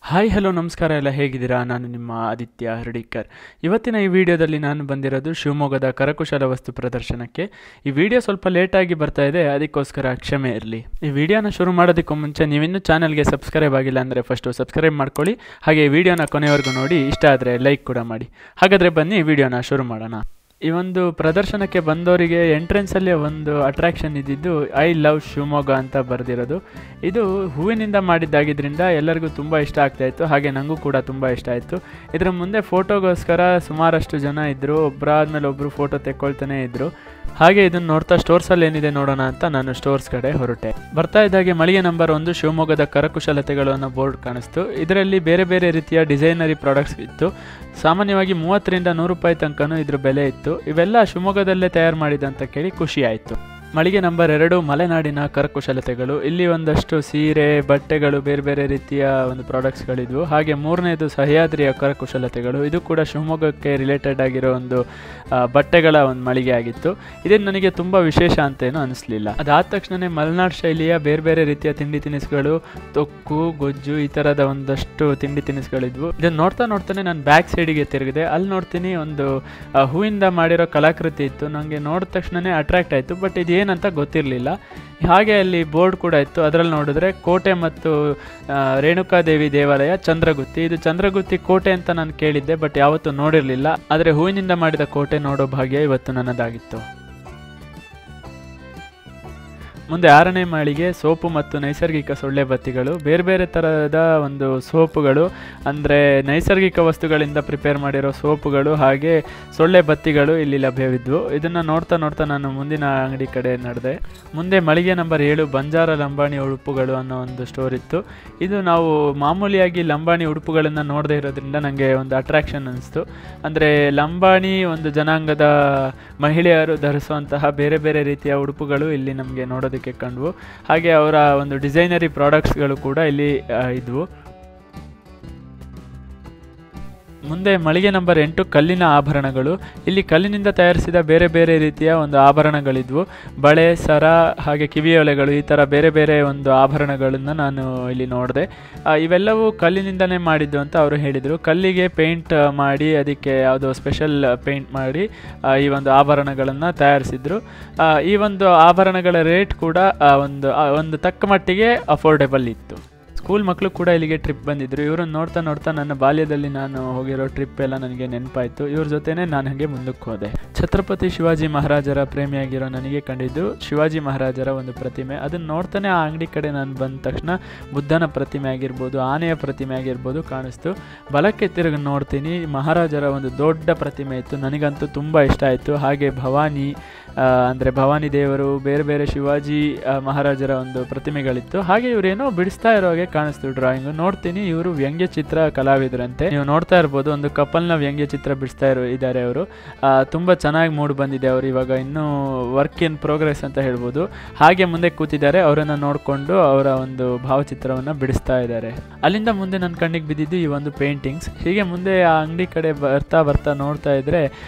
Hi hello ನಮಸ್ಕಾರ ಎಲ್ಲ ಹೇಗಿದ್ದೀರಾ? ನಾನು ನಿಮ್ಮ ಆದಿತ್ಯ ಹರ್ಡಿಕರ್. ಇವತ್ತಿನ ಈ ವಿಡಿಯೋದಲ್ಲಿ ನಾನು ಬಂದಿರೋದು ಶಿವಮೊಗ್ಗದ ಕರಕುಶಲ ವಸ್ತು ಪ್ರದರ್ಶನಕ್ಕೆ. ಈ ವಿಡಿಯೋ ಸ್ವಲ್ಪ ಲೇಟಾಗಿ ಬರ್ತಾ ಇದೆ, ಅದಕ್ಕೋಸ್ಕರ ಕ್ಷಮೆ ಇರಲಿ. ಈ ವಿಡಿಯೋನ ಶುರು ಮಾಡೋದಕ್ಕೂ ಮುಂಚೆ ನೀವಿನ್ನೂ ಚಾನಲ್ಗೆ ಸಬ್ಸ್ಕ್ರೈಬ್ ಆಗಿಲ್ಲ ಅಂದರೆ ಫಸ್ಟು ಸಬ್ಸ್ಕ್ರೈಬ್ ಮಾಡ್ಕೊಳ್ಳಿ. ಹಾಗೆ ಈ ವಿಡಿಯೋನ ಕೊನೆವರೆಗೂ ನೋಡಿ, ಇಷ್ಟ ಆದರೆ ಲೈಕ್ ಕೂಡ ಮಾಡಿ. ಹಾಗಾದರೆ ಬನ್ನಿ ವಿಡಿಯೋನ ಶುರು ಮಾಡೋಣ. ಈ ಒಂದು ಪ್ರದರ್ಶನಕ್ಕೆ ಬಂದವರಿಗೆ ಎಂಟ್ರೆನ್ಸಲ್ಲಿ ಒಂದು ಅಟ್ರಾಕ್ಷನ್ ಇದ್ದಿದ್ದು ಐ ಲವ್ ಶಿವಮೊಗ್ಗ ಅಂತ ಬರೆದಿರೋದು. ಇದು ಹೂವಿನಿಂದ ಮಾಡಿದ್ದಾಗಿದ್ದರಿಂದ ಎಲ್ಲರಿಗೂ ತುಂಬ ಇಷ್ಟ ಆಗ್ತಾಯಿತ್ತು, ಹಾಗೆ ನನಗೂ ಕೂಡ ತುಂಬ ಇಷ್ಟ ಆಯಿತು. ಇದರ ಮುಂದೆ ಫೋಟೋಗೋಸ್ಕರ ಸುಮಾರಷ್ಟು ಜನ ಇದ್ದರು, ಒಬ್ಬರಾದ್ಮೇಲೆ ಒಬ್ಬರು ಫೋಟೋ ತೆಕ್ಕೊಳ್ತಾನೆ ಇದ್ದರು. ಹಾಗೆ ಇದನ್ನು ನೋಡ್ತಾ ಸ್ಟೋರ್ಸಲ್ಲಿ ಏನಿದೆ ನೋಡೋಣ ಅಂತ ನಾನು ಸ್ಟೋರ್ಸ್ ಕಡೆ ಹೊರಟೆ. ಬರ್ತಾ ಇದ್ದಾಗೆ ಮಳಿಗೆ ನಂಬರ್ 1 ಶಿವಮೊಗ್ಗದ ಕರಕುಶಲತೆಗಳು ಅನ್ನೋ ಬೋರ್ಡ್ ಕಾಣಿಸ್ತು. ಇದರಲ್ಲಿ ಬೇರೆ ಬೇರೆ ರೀತಿಯ ಡಿಸೈನರಿ ಪ್ರಾಡಕ್ಟ್ಸ್ ಇತ್ತು. ಸಾಮಾನ್ಯವಾಗಿ 30 ರಿಂದ 100 ರೂಪಾಯಿ ತನಕನೂ ಇದ್ರ ಬೆಲೆ ಇತ್ತು. ಇವೆಲ್ಲ ಶಿವಮೊಗ್ಗದಲ್ಲೇ ತಯಾರು ಮಾಡಿದಂತ ಕೇಳಿ ಖುಷಿ ಆಯಿತು. ಮಳಿಗೆ ನಂಬರ್ 2 ಮಲೆನಾಡಿನ ಕರಕುಶಲತೆಗಳು. ಇಲ್ಲಿ ಒಂದಷ್ಟು ಸೀರೆ, ಬಟ್ಟೆಗಳು, ಬೇರೆ ಬೇರೆ ರೀತಿಯ ಒಂದು ಪ್ರಾಡಕ್ಟ್ಸ್ಗಳಿದ್ವು. ಹಾಗೆ 3ನೇದು ಸಹ್ಯಾದ್ರಿಯ ಕರಕುಶಲತೆಗಳು. ಇದು ಕೂಡ ಶಿವಮೊಗ್ಗಕ್ಕೆ ರಿಲೇಟೆಡ್ ಆಗಿರೋ ಒಂದು ಬಟ್ಟೆಗಳ ಒಂದು ಮಳಿಗೆ ಆಗಿತ್ತು. ಇದೇನು ನನಗೆ ತುಂಬ ವಿಶೇಷ ಅಂತೇನು ಅನಿಸ್ಲಿಲ್ಲ. ಅದಾದ ತಕ್ಷಣವೇ ಮಲೆನಾಡು ಶೈಲಿಯ ಬೇರೆ ಬೇರೆ ರೀತಿಯ ತಿಂಡಿ ತಿನಿಸುಗಳು, ತೊಕ್ಕು, ಗೊಜ್ಜು, ಈ ಥರದ ಒಂದಷ್ಟು ತಿಂಡಿ ತಿನಿಸುಗಳಿದ್ವು. ಇದನ್ನು ನೋಡ್ತಾನೆ ನಾನು ಬ್ಯಾಕ್ ಸೈಡಿಗೆ ತಿರುಗಿದೆ. ಅಲ್ಲಿ ನೋಡ್ತೀನಿ ಒಂದು ಹೂವಿಂದ ಮಾಡಿರೋ ಕಲಾಕೃತಿ ಇತ್ತು. ನನಗೆ ನೋಡಿದ ತಕ್ಷಣವೇ ಅಟ್ರಾಕ್ಟ್ ಆಯಿತು, ಬಟ್ ಇದು ಏನಂತ ಗೊತ್ತಿರಲಿಲ್ಲ. ಹಾಗೆ ಅಲ್ಲಿ ಬೋರ್ಡ್ ಕೂಡ ಇತ್ತು. ಅದರಲ್ಲಿ ನೋಡಿದ್ರೆ ಕೋಟೆ ಮತ್ತು ರೇಣುಕಾದೇವಿ ದೇವಾಲಯ ಚಂದ್ರಗುತ್ತಿ. ಇದು ಚಂದ್ರಗುತ್ತಿ ಕೋಟೆ ಅಂತ ನಾನು ಕೇಳಿದ್ದೆ, ಬಟ್ ಯಾವತ್ತೂ ನೋಡಿರಲಿಲ್ಲ. ಆದರೆ ಹೂವಿನಿಂದ ಮಾಡಿದ ಕೋಟೆ ನೋಡೋ ಭಾಗ್ಯ ಇವತ್ತು ನನ್ನದಾಗಿತ್ತು. ಮುಂದೆ 6ನೇ ಮಾಳಿಗೆ ಸೋಪು ಮತ್ತು ನೈಸರ್ಗಿಕ ಸೊಳ್ಳೆ ಬತ್ತಿಗಳು. ಬೇರೆ ಬೇರೆ ಥರದ ಒಂದು ಸೋಪುಗಳು, ಅಂದರೆ ನೈಸರ್ಗಿಕ ವಸ್ತುಗಳಿಂದ ಪ್ರಿಪೇರ್ ಮಾಡಿರೋ ಸೋಪುಗಳು, ಹಾಗೆ ಸೊಳ್ಳೆ ಬತ್ತಿಗಳು ಇಲ್ಲಿ ಲಭ್ಯವಿದ್ವು. ಇದನ್ನು ನೋಡ್ತಾ ನಾನು ಮುಂದಿನ ಅಂಗಡಿ ಕಡೆ ನಡೆದೆ. ಮುಂದೆ ಮಳಿಗೆ ನಂಬರ್ 7 ಬಂಜಾರ ಲಂಬಾಣಿ ಉಡುಪುಗಳು ಅನ್ನೋ ಒಂದು ಸ್ಟೋರ್ ಇತ್ತು. ಇದು ನಾವು ಮಾಮೂಲಿಯಾಗಿ ಲಂಬಾಣಿ ಉಡುಪುಗಳನ್ನು ನೋಡದೇ ಇರೋದ್ರಿಂದ ನನಗೆ ಒಂದು ಅಟ್ರಾಕ್ಷನ್ ಅನಿಸ್ತು. ಅಂದರೆ ಲಂಬಾಣಿ ಒಂದು ಜನಾಂಗದ ಮಹಿಳೆಯರು ಧರಿಸುವಂತಹ ಬೇರೆ ಬೇರೆ ರೀತಿಯ ಉಡುಪುಗಳು ಇಲ್ಲಿ ನಮಗೆ ನೋಡೋದಕ್ಕೆ ಕಂಡ್ವು. ಹಾಗೆ ಅವರ ಒಂದು ಡಿಸೈನರಿ ಪ್ರಾಡಕ್ಟ್ಸ್ಗಳು ಕೂಡ ಇಲ್ಲಿ ಇದ್ವು. ಮುಂದೆ ಮಳಿಗೆ ನಂಬರ್ 8 ಕಲ್ಲಿನ ಆಭರಣಗಳು. ಇಲ್ಲಿ ಕಲ್ಲಿನಿಂದ ತಯಾರಿಸಿದ ಬೇರೆ ಬೇರೆ ರೀತಿಯ ಒಂದು ಆಭರಣಗಳಿದ್ವು. ಬಳೆ, ಸರ, ಹಾಗೆ ಕಿವಿಯೋಲೆಗಳು, ಈ ಥರ ಬೇರೆ ಬೇರೆ ಒಂದು ಆಭರಣಗಳನ್ನು ನಾನು ಇಲ್ಲಿ ನೋಡಿದೆ. ಇವೆಲ್ಲವೂ ಕಲ್ಲಿನಿಂದನೇ ಮಾಡಿದ್ದು ಅಂತ ಅವರು ಹೇಳಿದರು. ಕಲ್ಲಿಗೆ ಪೇಂಟ್ ಮಾಡಿ, ಅದಕ್ಕೆ ಯಾವುದೋ ಸ್ಪೆಷಲ್ ಪೇಂಟ್ ಮಾಡಿ ಈ ಒಂದು ಆಭರಣಗಳನ್ನು ತಯಾರಿಸಿದ್ರು. ಈ ಒಂದು ಆಭರಣಗಳ ರೇಟ್ ಕೂಡ ಒಂದು ತಕ್ಕ ಮಟ್ಟಿಗೆ ಅಫೋರ್ಡೆಬಲ್ ಇತ್ತು. ಸ್ಕೂಲ್ ಮಕ್ಕಳು ಕೂಡ ಇಲ್ಲಿಗೆ ಟ್ರಿಪ್ ಬಂದಿದ್ದರು. ಇವರನ್ನು ನೋಡ್ತಾ ನನ್ನ ಬಾಲ್ಯದಲ್ಲಿ ನಾನು ಹೋಗಿರೋ ಟ್ರಿಪ್ ಎಲ್ಲ ನನಗೆ ನೆನಪಾಯಿತು. ಇವ್ರ ಜೊತೆನೇ ನಾನು ಹಾಗೆ ಮುಂದಕ್ಕೆ ಹೋದೆ. ಛತ್ರಪತಿ ಶಿವಾಜಿ ಮಹಾರಾಜರ ಪ್ರೇಮಿಯಾಗಿರೋ ನನಗೆ ಕಂಡಿದ್ದು ಶಿವಾಜಿ ಮಹಾರಾಜರ ಒಂದು ಪ್ರತಿಮೆ. ಅದನ್ನು ನೋಡ್ತಾನೆ ಆ ಅಂಗಡಿ ಕಡೆ ನಾನು ಬಂದ ತಕ್ಷಣ ಬುದ್ಧನ ಪ್ರತಿಮೆ ಆಗಿರ್ಬೋದು, ಆನೆಯ ಪ್ರತಿಮೆ ಆಗಿರ್ಬೋದು ಕಾಣಿಸ್ತು. ಬಲಕ್ಕೆ ತಿರುಗಿ ನೋಡ್ತೀನಿ, ಮಹಾರಾಜರ ಒಂದು ದೊಡ್ಡ ಪ್ರತಿಮೆ ಇತ್ತು. ನನಗಂತೂ ತುಂಬ ಇಷ್ಟ ಆಯಿತು. ಹಾಗೆ ಭವಾನಿ, ಅಂದರೆ ಭವಾನಿ ದೇವರು, ಬೇರೆ ಬೇರೆ ಶಿವಾಜಿ ಮಹಾರಾಜರ ಒಂದು ಪ್ರತಿಮೆಗಳಿತ್ತು. ಹಾಗೆ ಇವರೇನೋ ಬಿಡಿಸ್ತಾ ಇರೋ ಹಾಗೆ ಕಾಣಿಸ್ತು ಡ್ರಾಯಿಂಗು. ನೋಡ್ತೀನಿ ಇವರು ವ್ಯಂಗ್ಯ ಚಿತ್ರ ಕಲಾವಿದರಂತೆ. ನೀವು ನೋಡ್ತಾ ಇರ್ಬೋದು, ಒಂದು ಕಪಲ್ನ ವ್ಯಂಗ್ಯ ಚಿತ್ರ ಬಿಡಿಸ್ತಾ ಇದ್ದಾರೆ ಅವರು. ತುಂಬ ಚೆನ್ನಾಗಿ ಮೂಡ್ ಬಂದಿದೆ. ಅವರು ಇವಾಗ ಇನ್ನೂ ವರ್ಕ್ ಇನ್ ಪ್ರೋಗ್ರೆಸ್ ಅಂತ ಹೇಳ್ಬೋದು. ಹಾಗೆ ಮುಂದೆ ಕೂತಿದ್ದಾರೆ. ಅವರನ್ನು ನೋಡಿಕೊಂಡು ಅವರ ಒಂದು ಭಾವಚಿತ್ರವನ್ನು ಬಿಡಿಸ್ತಾ ಇದ್ದಾರೆ. ಅಲ್ಲಿಂದ ಮುಂದೆ ನನ್ನ ಕಣ್ಣಿಗೆ ಬಿದ್ದಿದ್ದು ಈ ಒಂದು ಪೇಂಟಿಂಗ್ಸ್. ಹೀಗೆ ಮುಂದೆ ಆ ಅಂಗಡಿ ಕಡೆ ಬರ್ತಾ ನೋಡ್ತಾ ಇದ್ರೆ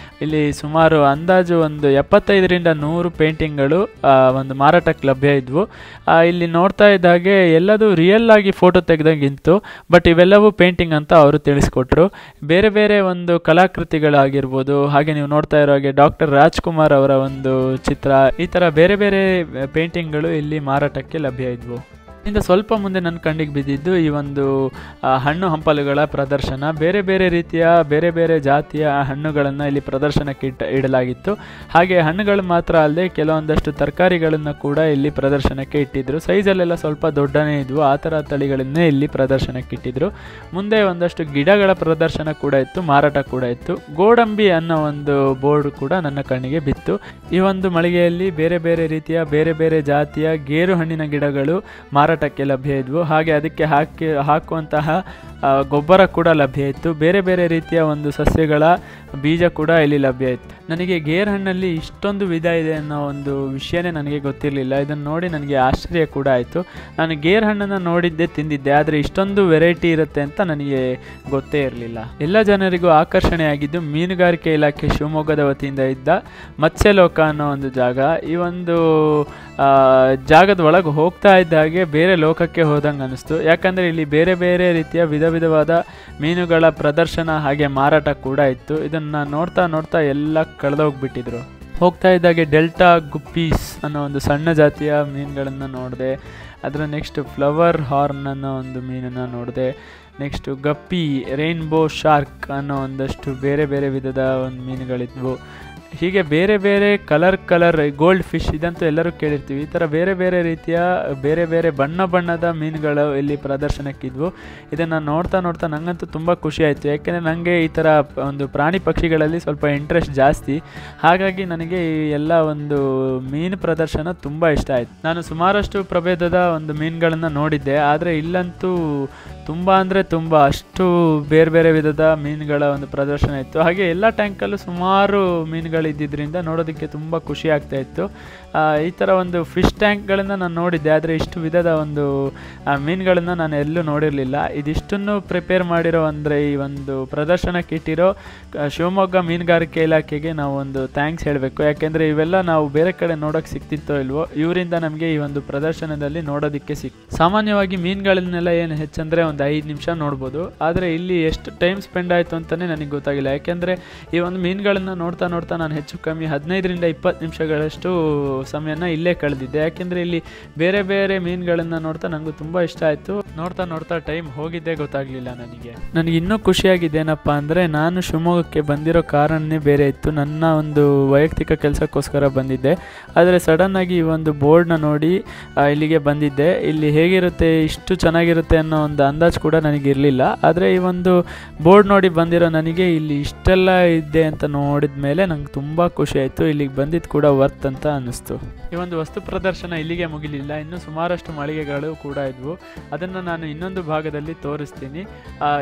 ಇಲ್ಲಿ ಸುಮಾರು ಅಂದಾಜು ಒಂದು 75 ರಿಂದ 100 ಪೇಂಟಿಂಗ್ಗಳು ಒಂದು ಮಾರಾಟಕ್ಕೆ ಲಭ್ಯ ಇದ್ವು. ಇಲ್ಲಿ ನೋಡ್ತಾ ಇದ್ದಾಗೆ ಎಲ್ಲದೂ ರಿಯಲ್ ಆಗಿ ಫೋಟೋ ತೆಗೆದಂಗಿತ್ತು, ಬಟ್ ಇವೆಲ್ಲವೂ ಪೇಂಟಿಂಗ್ ಅಂತ ಅವರು ತಿಳಿಸ್ಕೊಟ್ರು. ಬೇರೆ ಬೇರೆ ಒಂದು ಕಲಾಕೃತಿಗಳಾಗಿರ್ಬೋದು, ಹಾಗೆ ನೀವು ನೋಡ್ತಾ ಇರೋ ಹಾಗೆ ಡಾಕ್ಟರ್ ರಾಜ್ಕುಮಾರ್ ಅವರ ಒಂದು ಚಿತ್ರ, ಈ ಥರ ಬೇರೆ ಬೇರೆ ಪೇಂಟಿಂಗ್ಗಳು ಇಲ್ಲಿ ಮಾರಾಟಕ್ಕೆ ಲಭ್ಯ ಇದ್ವು. ಇಂದ ಸ್ವಲ್ಪ ಮುಂದೆ ನನ್ನ ಕಣ್ಣಿಗೆ ಬಿದ್ದಿದ್ದು ಈ ಒಂದು ಹಣ್ಣು ಹಂಪಲುಗಳ ಪ್ರದರ್ಶನ. ಬೇರೆ ಬೇರೆ ರೀತಿಯ ಬೇರೆ ಬೇರೆ ಜಾತಿಯ ಹಣ್ಣುಗಳನ್ನು ಇಲ್ಲಿ ಪ್ರದರ್ಶನಕ್ಕೆ ಇಡಲಾಗಿತ್ತು. ಹಾಗೆ ಹಣ್ಣುಗಳು ಮಾತ್ರ ಅಲ್ಲದೆ ಕೆಲವೊಂದಷ್ಟು ತರಕಾರಿಗಳನ್ನು ಕೂಡ ಇಲ್ಲಿ ಪ್ರದರ್ಶನಕ್ಕೆ ಇಟ್ಟಿದ್ರು. ಸೈಜಲ್ಲೆಲ್ಲ ಸ್ವಲ್ಪ ದೊಡ್ಡನೇ ಇದ್ವು. ಆ ಥರ ತಳಿಗಳನ್ನೇ ಇಲ್ಲಿ ಪ್ರದರ್ಶನಕ್ಕೆ ಇಟ್ಟಿದ್ರು. ಮುಂದೆ ಒಂದಷ್ಟು ಗಿಡಗಳ ಪ್ರದರ್ಶನ ಕೂಡ ಇತ್ತು, ಮಾರಾಟ ಕೂಡ ಇತ್ತು. ಗೋಡಂಬಿ ಅನ್ನೋ ಒಂದು ಬೋರ್ಡ್ ಕೂಡ ನನ್ನ ಕಣ್ಣಿಗೆ ಬಿತ್ತು. ಈ ಒಂದು ಮಳಿಗೆಯಲ್ಲಿ ಬೇರೆ ಬೇರೆ ರೀತಿಯ ಬೇರೆ ಬೇರೆ ಜಾತಿಯ ಗೇರು ಹಣ್ಣಿನ ಗಿಡಗಳು ಮಾರಾಟಕ್ಕೆ ಲಭ್ಯ ಇದ್ವು. ಹಾಗೆ ಅದಕ್ಕೆ ಹಾಕುವಂತಹ ಗೊಬ್ಬರ ಕೂಡ ಲಭ್ಯ ಇತ್ತು. ಬೇರೆ ಬೇರೆ ರೀತಿಯ ಒಂದು ಸಸ್ಯಗಳ ಬೀಜ ಕೂಡ ಇಲ್ಲಿ ಲಭ್ಯ ಇತ್ತು. ನನಗೆ ಗೇರ್ ಹಣ್ಣಲ್ಲಿ ಇಷ್ಟೊಂದು ವಿಧ ಇದೆ ಅನ್ನೋ ಒಂದು ವಿಷಯನೇ ನನಗೆ ಗೊತ್ತಿರಲಿಲ್ಲ. ಇದನ್ನು ನೋಡಿ ನನಗೆ ಆಶ್ಚರ್ಯ ಕೂಡ ಆಯಿತು. ನಾನು ಗೇರ್ ಹಣ್ಣನ್ನು ನೋಡಿದ್ದೆ, ತಿಂದಿದ್ದೆ, ಆದರೆ ಇಷ್ಟೊಂದು ವೆರೈಟಿ ಇರುತ್ತೆ ಅಂತ ನನಗೆ ಗೊತ್ತೇ ಇರಲಿಲ್ಲ. ಎಲ್ಲ ಜನರಿಗೂ ಆಕರ್ಷಣೆಯಾಗಿದ್ದು ಮೀನುಗಾರಿಕೆ ಇಲಾಖೆ ಶಿವಮೊಗ್ಗದ ವತಿಯಿಂದ ಇದ್ದ ಮತ್ಸ್ಯಲೋಕ ಅನ್ನೋ ಒಂದು ಜಾಗ. ಈ ಒಂದು ಜಾಗದ ಒಳಗೆ ಹೋಗ್ತಾ ಇದ್ದ ಹಾಗೆ ಬೇರೆ ಲೋಕಕ್ಕೆ ಹೋದಂಗೆ ಅನಿಸ್ತು. ಯಾಕಂದರೆ ಇಲ್ಲಿ ಬೇರೆ ಬೇರೆ ರೀತಿಯ ವಿಧ ವಿಧವಾದ ಮೀನುಗಳ ಪ್ರದರ್ಶನ ಹಾಗೆ ಮಾರಾಟ ಕೂಡ ಇತ್ತು. ಇದನ್ನು ನೋಡ್ತಾ ನೋಡ್ತಾ ಎಲ್ಲ ಕಳೆದೋಗ್ಬಿಟ್ಟಿದ್ರು. ಹೋಗ್ತಾ ಇದ್ದಾಗೆ ಡೆಲ್ಟಾ ಗುಪ್ಪೀಸ್ ಅನ್ನೋ ಒಂದು ಸಣ್ಣ ಜಾತಿಯ ಮೀನುಗಳನ್ನು ನೋಡಿದೆ. ಅದರ ನೆಕ್ಸ್ಟ್ ಫ್ಲವರ್ ಹಾರ್ನ್ ಅನ್ನೋ ಒಂದು ಮೀನನ್ನು ನೋಡಿದೆ. ನೆಕ್ಸ್ಟು ಗಪ್ಪಿ, ರೈನ್ಬೋ ಶಾರ್ಕ್ ಅನ್ನೋ ಒಂದಷ್ಟು ಬೇರೆ ಬೇರೆ ವಿಧದ ಒಂದು ಮೀನುಗಳಿದ್ವು. ಹೀಗೆ ಬೇರೆ ಬೇರೆ ಕಲರ್ ಗೋಲ್ಡ್ ಫಿಶ್, ಇದಂತೂ ಎಲ್ಲರೂ ಕೇಳಿರ್ತೀವಿ. ಈ ಥರ ಬೇರೆ ಬೇರೆ ರೀತಿಯ ಬೇರೆ ಬೇರೆ ಬಣ್ಣದ ಮೀನುಗಳು ಇಲ್ಲಿ ಪ್ರದರ್ಶನಕ್ಕಿದ್ವು. ಇದನ್ನು ನೋಡ್ತಾ ನೋಡ್ತಾ ನನಗಂತೂ ತುಂಬ ಖುಷಿ ಆಯಿತು. ಯಾಕೆಂದರೆ ನನಗೆ ಈ ಥರ ಒಂದು ಪ್ರಾಣಿ ಪಕ್ಷಿಗಳಲ್ಲಿ ಸ್ವಲ್ಪ ಇಂಟ್ರೆಸ್ಟ್ ಜಾಸ್ತಿ. ಹಾಗಾಗಿ ನನಗೆ ಈ ಎಲ್ಲ ಒಂದು ಮೀನು ಪ್ರದರ್ಶನ ತುಂಬ ಇಷ್ಟ ಆಯಿತು. ನಾನು ಸುಮಾರಷ್ಟು ಪ್ರಭೇದದ ಒಂದು ಮೀನುಗಳನ್ನು ನೋಡಿದ್ದೆ, ಆದರೆ ಇಲ್ಲಂತೂ ತುಂಬ ಅಂದರೆ ತುಂಬ ಅಷ್ಟು ಬೇರೆ ಬೇರೆ ವಿಧದ ಮೀನುಗಳ ಒಂದು ಪ್ರದರ್ಶನ ಇತ್ತು. ಹಾಗೆ ಎಲ್ಲ ಟ್ಯಾಂಕಲ್ಲೂ ಸುಮಾರು ಮೀನುಗಳಿದ್ದರಿಂದ ನೋಡೋದಕ್ಕೆ ತುಂಬ ಖುಷಿ ಆಗ್ತಾ ಇತ್ತು. ಈ ಥರ ಒಂದು ಫಿಶ್ ಟ್ಯಾಂಕ್ಗಳನ್ನು ನಾನು ನೋಡಿದ್ದೆ, ಆದರೆ ಇಷ್ಟು ವಿಧದ ಒಂದು ಮೀನುಗಳನ್ನು ನಾನು ಎಲ್ಲೂ ನೋಡಿರಲಿಲ್ಲ. ಇದಿಷ್ಟನ್ನು ಪ್ರಿಪೇರ್ ಮಾಡಿರೋ ಅಂದರೆ ಈ ಒಂದು ಪ್ರದರ್ಶನಕ್ಕೆ ಇಟ್ಟಿರೋ ಶಿವಮೊಗ್ಗ ಮೀನುಗಾರಿಕೆ ಇಲಾಖೆಗೆ ನಾವು ಒಂದು ಥ್ಯಾಂಕ್ಸ್ ಹೇಳಬೇಕು. ಯಾಕೆಂದರೆ ಇವೆಲ್ಲ ನಾವು ಬೇರೆ ಕಡೆ ನೋಡೋಕ್ಕೆ ಸಿಗ್ತಿತ್ತೋ ಇಲ್ವೋ, ಇವರಿಂದ ನಮಗೆ ಈ ಒಂದು ಪ್ರದರ್ಶನದಲ್ಲಿ ನೋಡೋದಕ್ಕೆ ಸಾಮಾನ್ಯವಾಗಿ ಮೀನುಗಳನ್ನೆಲ್ಲ ಏನು ಹೆಚ್ಚಂದರೆ ಒಂದು 5 ನಿಮಿಷ ನೋಡ್ಬೋದು, ಆದರೆ ಇಲ್ಲಿ ಎಷ್ಟು ಟೈಮ್ ಸ್ಪೆಂಡ್ ಆಯಿತು ಅಂತಲೇ ನನಗೆ ಗೊತ್ತಾಗಿಲ್ಲ. ಯಾಕೆಂದರೆ ಈ ಒಂದು ಮೀನುಗಳನ್ನು ನೋಡ್ತಾ ನೋಡ್ತಾ ನಾನು ಹೆಚ್ಚು ಕಮ್ಮಿ 15ರಿಂದ 20 ನಿಮಿಷಗಳಷ್ಟು ಸಮಯನ ಇಲ್ಲೇ ಕಳೆದಿದ್ದೆ. ಯಾಕೆಂದರೆ ಇಲ್ಲಿ ಬೇರೆ ಬೇರೆ ಮೀನುಗಳನ್ನು ನೋಡ್ತಾ ನನಗೂ ತುಂಬ ಇಷ್ಟ ಆಯಿತು. ನೋಡ್ತಾ ನೋಡ್ತಾ ಟೈಮ್ ಹೋಗಿದ್ದೇ ಗೊತ್ತಾಗಲಿಲ್ಲ ನನಗೆ ಇನ್ನೂ ಖುಷಿಯಾಗಿದ್ದೇನಪ್ಪ ಅಂದರೆ ನಾನು ಶಿವಮೊಗ್ಗಕ್ಕೆ ಬಂದಿರೋ ಕಾರಣನೇ ಬೇರೆ ಇತ್ತು. ನನ್ನ ಒಂದು ವೈಯಕ್ತಿಕ ಕೆಲಸಕ್ಕೋಸ್ಕರ ಬಂದಿದ್ದೆ, ಆದರೆ ಸಡನ್ನಾಗಿ ಈ ಒಂದು ಬೋರ್ಡ್ನ ನೋಡಿ ಇಲ್ಲಿಗೆ ಬಂದಿದ್ದೆ. ಇಲ್ಲಿ ಹೇಗಿರುತ್ತೆ, ಇಷ್ಟು ಚೆನ್ನಾಗಿರುತ್ತೆ ಅನ್ನೋ ಒಂದು ಅಂದಾಜು ಕೂಡ ನನಗಿರಲಿಲ್ಲ. ಆದರೆ ಈ ಒಂದು ಬೋರ್ಡ್ ನೋಡಿ ಬಂದಿರೋ ನನಗೆ ಇಲ್ಲಿ ಇಷ್ಟೆಲ್ಲ ಇದೆ ಅಂತ ನೋಡಿದ ಮೇಲೆ ನಂಗೆ ತುಂಬ ಖುಷಿ ಆಯಿತು. ಇಲ್ಲಿಗೆ ಬಂದಿದ್ದು ಕೂಡ ವರ್ತ್ ಅಂತ ಅನ್ನಿಸ್ತು. ಈ ಒಂದು ವಸ್ತು ಪ್ರದರ್ಶನ ಇಲ್ಲಿಗೆ ಮುಗಿಲಿಲ್ಲ, ಇನ್ನೂ ಸುಮಾರಷ್ಟು ಮಳಿಗೆಗಳು ಕೂಡ ಇದ್ವು. ಅದನ್ನು ನಾನು ಇನ್ನೊಂದು ಭಾಗದಲ್ಲಿ ತೋರಿಸ್ತೀನಿ.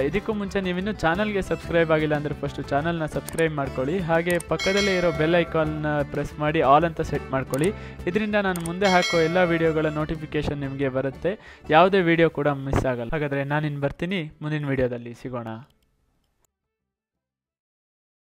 ಇದಕ್ಕೂ ಮುಂಚೆ ನೀವಿನ್ನೂ ಚಾನಲ್ಗೆ ಸಬ್ಸ್ಕ್ರೈಬ್ ಆಗಿಲ್ಲ ಅಂದರೆ ಫಸ್ಟು ಚಾನಲ್ನ ಸಬ್ಸ್ಕ್ರೈಬ್ ಮಾಡ್ಕೊಳ್ಳಿ. ಹಾಗೆ ಪಕ್ಕದಲ್ಲೇ ಇರೋ ಬೆಲ್ ಐಕಾನ್ನ ಪ್ರೆಸ್ ಮಾಡಿ ಆಲ್ ಅಂತ ಸೆಟ್ ಮಾಡ್ಕೊಳ್ಳಿ. ಇದರಿಂದ ನಾನು ಮುಂದೆ ಹಾಕೋ ಎಲ್ಲ ವೀಡಿಯೋಗಳ ನೋಟಿಫಿಕೇಷನ್ ನಿಮಗೆ ಬರುತ್ತೆ, ಯಾವುದೇ ವೀಡಿಯೋ ಕೂಡ ಮಿಸ್ ಆಗಲ್ಲ. ಹಾಗಾದರೆ ನಾನಿನ್ನು ಬರ್ತೀನಿ, ಮುಂದಿನ ವೀಡಿಯೋದಲ್ಲಿ ಸಿಗೋಣ.